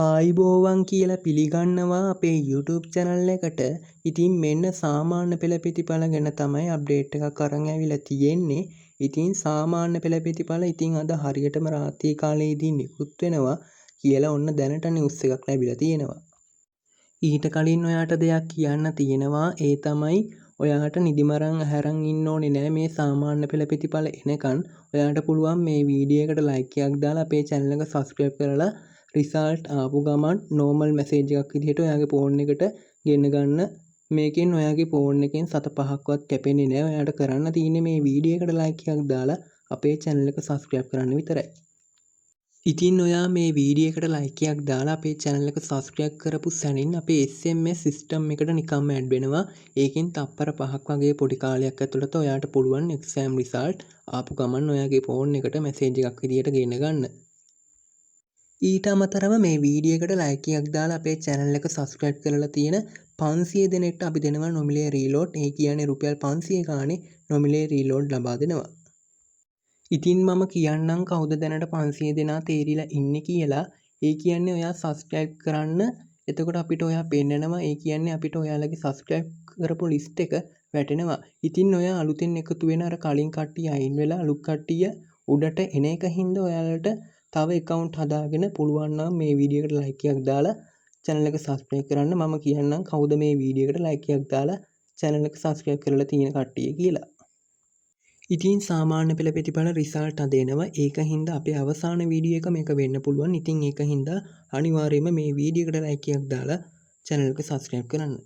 ආයිබෝවන් කියලා පිළිගන්නවා අපේ YouTube channel එකට. ඉතින් මෙන්න සාමාන්‍ය පෙළ ප්‍රතිඵල ගැන තමයි අප්ඩේට් එකක් අරන් ඇවිල්ලා තියෙන්නේ. ඉතින් සාමාන්‍ය පෙළ ප්‍රතිඵල ඉතින් අද හරියටම රාත්‍රී කාලයේදී නිකුත් වෙනවා කියලා ඔන්න දැනට නිවුස් එකක් ලැබිලා තියෙනවා. ඊට කලින් ඔයාට දෙයක් කියන්න තියෙනවා. ඒ තමයි ඔයාට නිදිමරන් ඇහැරන් ඉන්න ඕනේ නෑ මේ සාමාන්‍ය පෙළ ප්‍රතිඵල එනකන්. ඔයාට පුළුවන් මේ වීඩියෝ එකට ලයික් එකක් දාලා අපේ channel එක subscribe කරලා රිසල්ට් ආපු ගමන් නෝමල් මැසේජ් එකක් විදිහට ඔයාගේ ෆෝන් එකට ගෙන්න ගන්න. මේකෙන් ඔයාගේ ෆෝන් එකෙන් සත පහක්වත් කැපෙන්නේ නැහැ. ඔයාට කරන්න තියෙන්නේ මේ වීඩියෝ එකට ලයික් එකක් දාලා අපේ channel එක subscribe කරන්න විතරයි. ඉතින් ඔයා මේ වීඩියෝ එකට ලයික් එකක් දාලා අපේ channel එක subscribe කරපු සැනින් අපේ SMS system එකට නිකම්ම ඇඩ් වෙනවා. ඒකෙන් තප්පර 5ක් වගේ පොඩි කාලයක් ඇතුළත ඔයාට පුළුවන් exam result ආපු ගමන් ඔයාගේ ෆෝන් එකට මැසේජ් එකක් විදිහට ගෙන්න ගන්න. ඊට අමතරව මේ වීඩියෝ එකට ලයික් එකක් දාලා අපේ channel එක subscribe කරලා තියෙන 500 දෙනෙක්ට අපි දෙනවා නොමිලේ රීලෝඩ්. ඒ කියන්නේ රුපියල් 500 ගානේ නොමිලේ රීලෝඩ් ලබා දෙනවා. ඉතින් මම කියන්නම් කවුද දැනට 500 දෙනා තේරිලා ඉන්නේ කියලා. ඒ කියන්නේ ඔයා subscribe කරන්න. එතකොට අපිට ඔයා පෙන්නනවා. ඒ කියන්නේ අපිට ඔයාලගේ subscribe කරපු list එක වැටෙනවා. ඉතින් ඔයා අලුතෙන් එකතු වෙන අර කලින් කට්ටිය අයින් වෙලා අලුත් කට්ටිය උඩට එන එක හින්දා ඔයාලට තව account හදාගෙන පුළුවන් නම් මේ වීඩියෝ එකට like එකක් දාලා channel එක subscribe කරන්න. මම කියන්නම් කවුද මේ වීඩියෝ එකට like එකක් දාලා channel එක subscribe කරලා තියෙන කට්ටිය කියලා. ඉතින් සාමාන්‍ය පෙළ ප්‍රතිඵල රිසල්ට් අද එනවා. ඒක හින්දා අපේ අවසාන වීඩියෝ එක මේක වෙන්න පුළුවන්. ඉතින් ඒක හින්දා අනිවාර්යයෙන්ම මේ වීඩියෝ එකට like එකක් දාලා channel එක subscribe කරන්න.